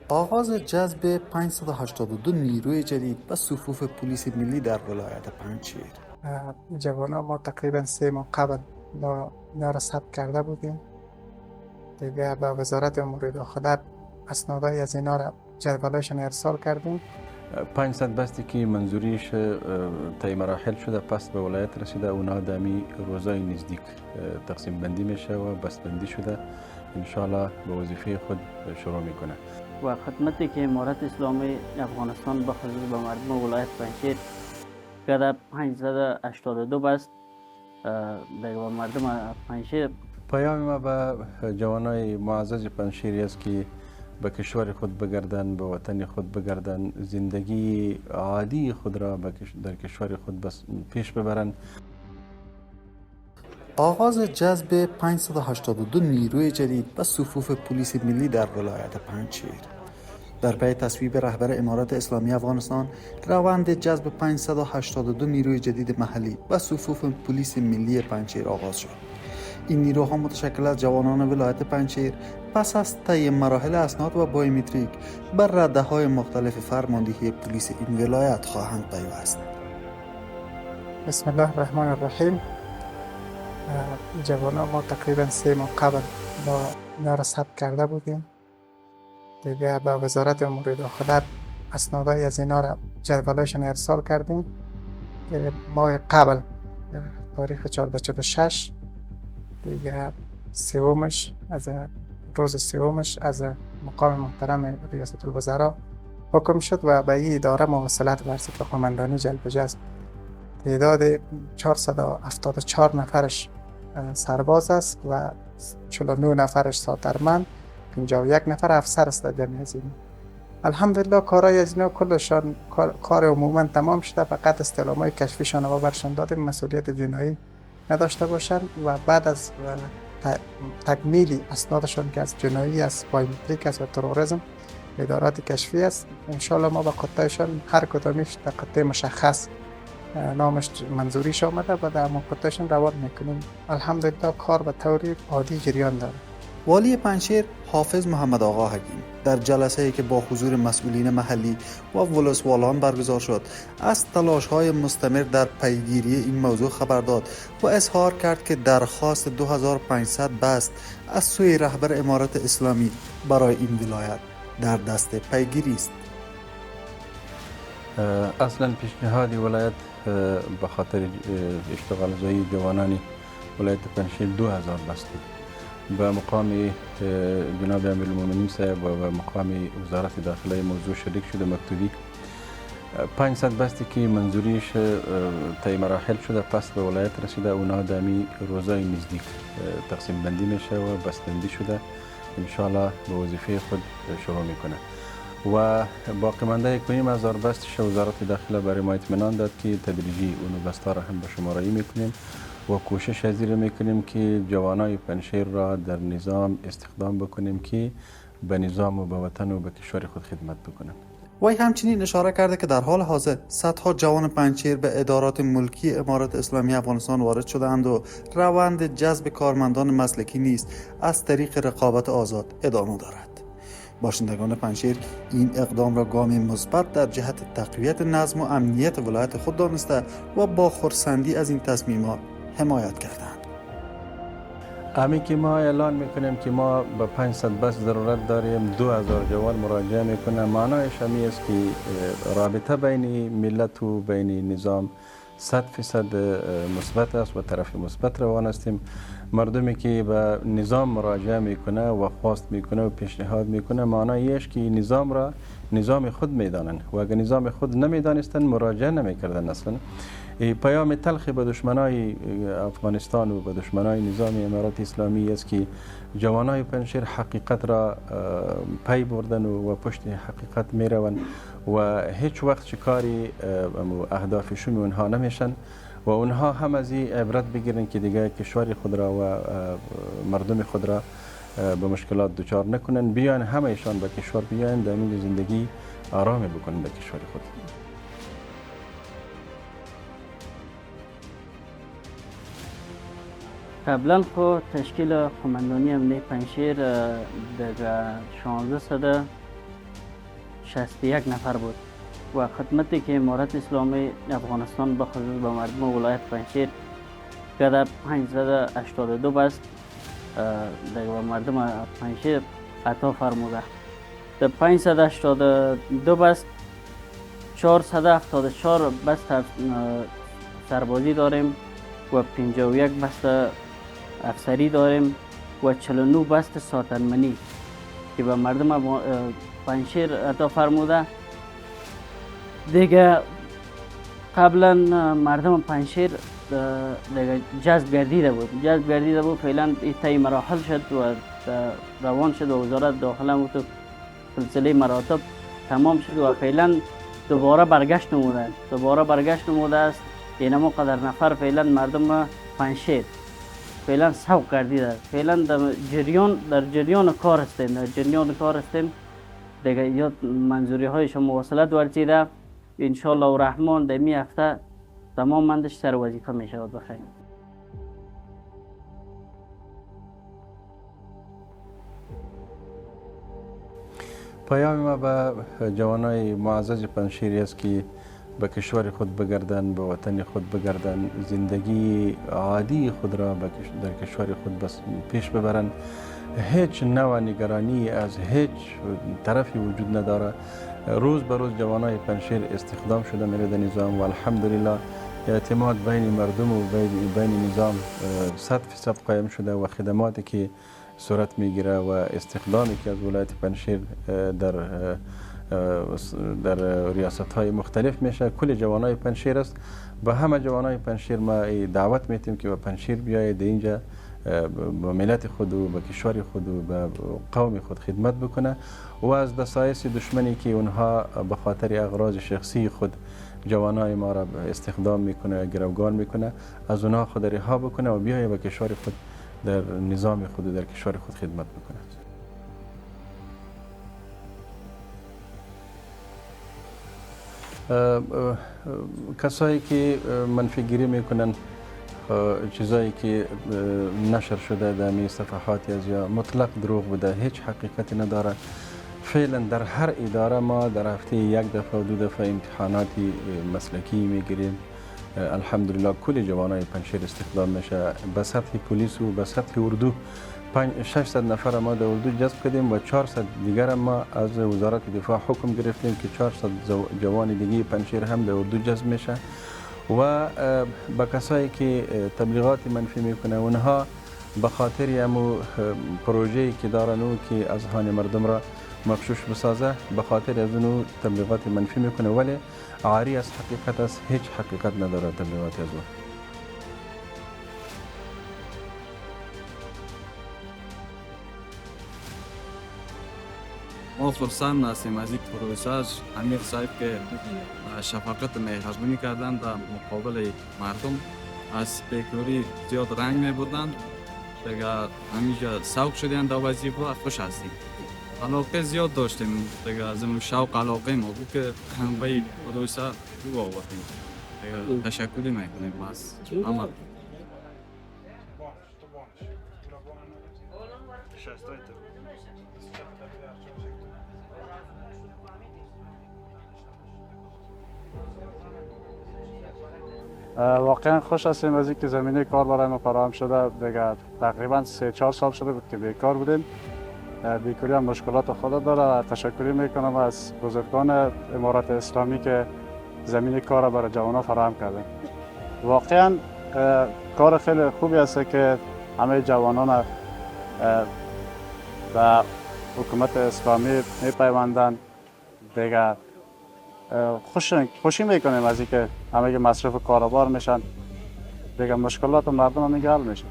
آغاز جذب 582 نیروی جدید به صفوف پلیس ملی در ولایت پنجشیر. جوانان ما تقریبا 3 ماه قبل اینا را ثبت کرده بودیم. دیگه به وزارت امور داخله اسنادهای از اینا را جدولشون ارسال کردیم. 500 بستی که منظوریش طی مراحل شده پس به ولایت رسیده، اونا دمی روزای نزدیک تقسیم بندی میشه و بستبندی شده، انشاءالله به وظیفه خود شروع میکنه. و خدمتی که امارت اسلامی افغانستان به خصوص به مردم ولایت پنجشیر کرده 582 بست به مردم پنجشیر. پیام ما به جوانای معزز پنجشیری است که به کشور خود بگردن، به وطن خود بگردن، زندگی عادی خود را در کشور خود پیش ببرند. آغاز جذب 582 نیروی جدید به صفوف پلیس ملی در ولایت پنجشیر. در پی تصویب رهبر امارت اسلامی افغانستان، روند جذب 582 نیروی جدید محلی به صفوف پلیس ملی پنجشیر آغاز شد. این نیروها متشکل از جوانان ولایت پنجشیر پس از طی مراحل اسناد و بایومتریک بر رده‌های مختلف فرماندهی پلیس این ولایت خواهند پیوست. بسم الله الرحمن الرحیم. جوانان ما تقریبا 3 ماه قبل اینا را ثبت کرده بودیم. دیگه به وزارت امور داخله اسنادهای از اینا را جدولشون ارسال کردیم. ماه قبل تاریخ 14/46 دیگه روز سومش از مقام محترم ریاست الوزراء حکم شد و به این اداره مواصلت ورزید و قماندانی جلب جذب. تعداد 474 نفرش سرباز است و 49 نفرش ساترمند، 51 نفر افسر است. جمعی از این الحمدلله کارهای از اینا کلشان کار عموما تمام شده، فقط استعلامای کشفیشان و برشان دادیم مسئولیت جنایی نداشته باشند و بعد از تکمیلی اسنادشان که از جنایی است، بایومتریک است و تروریسم ادارات کشفی است، انشالله ما با قطعشان هر کدامیش در قطعه مشخص نامش منظوریش آمده و در قطعشان روان میکنیم. الحمدلله کار به طوری عادی جریان داره. والی پنجشیر حافظ محمد آقا حکیم در جلسه‌ای که با حضور مسئولین محلی و ولسوالان برگزار شد از تلاش‌های مستمر در پیگیری این موضوع خبر داد و اظهار کرد که درخواست 2500 بست از سوی رهبر امارت اسلامی برای این ولایت در دست پیگیری است. اصلا پیشنهاد ولایت به خاطر اشتغالزایی جوانان ولایت پنجشیر 2000 بست بود. به مقام جناب امیرالمومنین صاحب و به مقام وزارت داخله موضوع شریک شده مکتوبی 500 بستی که منظوریش طی مراحل شده پس به ولایت رسیده، اونا دمی روزای نزدیک تقسیم بندی میشه و بستبندی شده، انشاءالله به وظیفه خود شروع میکنه و باقی مانده 1500 بستش وزارت داخله برای ما اطمینان داد که تدریجی اونو بستا را هم به شمارایی میکنیم و کوشش از این میکنیم که جوانای پنجشیر را در نظام استخدام بکنیم که به نظام و به وطن و به کشور خود خدمت بکنند. وی همچنین اشاره کرده که در حال حاضر صدها جوان پنجشیر به ادارات ملکی امارت اسلامی افغانستان وارد شده‌اند و روند جذب کارمندان مسلکی نیز از طریق رقابت آزاد ادامه دارد. باشندگان پنجشیر این اقدام را گامی مثبت در جهت تقویت نظم و امنیت ولایت خود دانسته و با خرسندی از این تصمیمات حمایت کردند. همین که ما اعلان میکنیم که ما به 500 بس ضرورت داریم، 2000 جوان مراجعه میکنه، معنایش همی است که رابطه بین ملت و بین نظام 100% مثبت است و طرف مثبت روان هستیم. مردمی که به نظام مراجعه میکنه و خواست میکنه و پیشنهاد میکنه، معنایش که نظام را نظام خود میدانند و اگر نظام خود نمیدانستند مراجعه نمیکردن. اصلا پیام تلخی به دشمنای افغانستان و به دشمنای نظام امارت اسلامی است که جوانای پنجشیر حقیقت را پی بردن و پشت حقیقت می روند و هیچ وقت شکاری اهدافشون اونها نمیشن و اونها هم از این عبرت بگیرن که دیگه کشور خود را و مردم خود را به مشکلات دچار نکنن، بیان همه ایشان به کشور بیان، در این زندگی آرامی بکنن به کشور خود. قبلا خو تشکیل قماندانی امنیت پنجشیر در 16 61 نفر بود و خدمتی که امارت اسلامی افغانستان به خصوص به مردم ولایت پنجشیر که در 582 بست به مردم پنجشیر عطا فرموده. در 582 بست 474 بست سربازی داریم و 51 بست افسری داریم و 49 بست ساتنمنی که به مردم پنجشیر عطا فرموده. دیگه قبلا مردم پنجشیر دیگه جذب گردیده بود فعلا طی مراحل شد و روان شد و وزارت داخله هم تو سلسله مراتب تمام شد و فعلا دوباره برگشت نموده است. اینما قدر نفر فعلا مردم پنجشیر فعلا سوق گردیده، فعلا در جریان کار هستیم دیگه یا منظوری هایش مواصلت ورزیده انشالله و رحمان در می هفته تمام مندش سر وظیفه می شود بخیر. پیام ما به جوانای معزز پنجشیری است که به کشور خود بگردن، به وطن خود بگردن، زندگی عادی خود را در کشور خود پیش ببرن. هیچ نوع نگرانی از هیچ طرفی وجود نداره. روز به روز جوانای پنجشیر استخدام شده میره در نظام و الحمدلله اعتماد بین مردم و بین نظام 100% قایم شده و خدماتی که صورت میگیره و استخدامی که از ولایت پنجشیر در ریاست های مختلف میشه کل جوانای پنجشیر است. به همه جوانای پنجشیر ما دعوت میتیم که به پنجشیر بیاید اینجا با ملت خود و به کشور خود و به قوم خود خدمت بکنه و از دسایس دشمنی که اونها به خاطر اغراض شخصی خود جوانای ما را استخدام میکنه، گروگان میکنه، از اونها خود رها بکنه و بیاید به کشور خود در نظام خود و در کشور خود خدمت بکنه. کسایی که منفی گیری میکنن چیزایی که نشر شده در می صفحاتی از یا مطلق دروغ بوده، هیچ حقیقتی نداره. فعلا در هر اداره ما در هفته یک دفعه و دو دفعه امتحاناتی مسلکی میگیریم. الحمدلله کل جوانای پنجشیر استخدام میشه به سطح پلیس و به سطح اردو. 600 نفر ما در اردو جذب کردیم و 400 دیگر ما از وزارت دفاع حکم گرفتیم که 400 جوان دیگه پنجشیر هم در اردو جذب میشه و با کسایی که تبلیغات منفی میکنه اونها به خاطر همو پروژه‌ای که دارن و که اذهان مردم را مغشوش بسازه به خاطر از اونو تبلیغات منفی میکنه ولی عاری از حقیقت است، هیچ حقیقت نداره تبلیغات از اون. ما خرسند هستیم از این پروژه امیر صاحب که شفقت مهربانی کردن در مقابل مردم. از بیکاری زیاد رنگ می بودن دیگه همینجا سوق شدن در وظیفه و خوش هستیم. علاقه زیاد داشتیم دیگه از اون شوق علاقه ما بود که به این پروژه رو آوردیم. تشکری میکنیم از همه. واقعا خوش هستیم از اینکه زمینه کار برای ما فراهم شده. دیگه تقریبا 3-4 سال شده بود که بیکار بودیم. بیکاری هم مشکلات خود داره. تشکری میکنم از بزرگان امارت اسلامی که زمینه کار را برای جوانان فراهم کردن. واقعا کار خیلی خوبی است که همه جوانان به حکومت اسلامی میپیوندن. دیگه خوشی میکنیم از اینکه همه مصرف کاروبار میشن. دیگه مشکلات مردم هم حل میشه.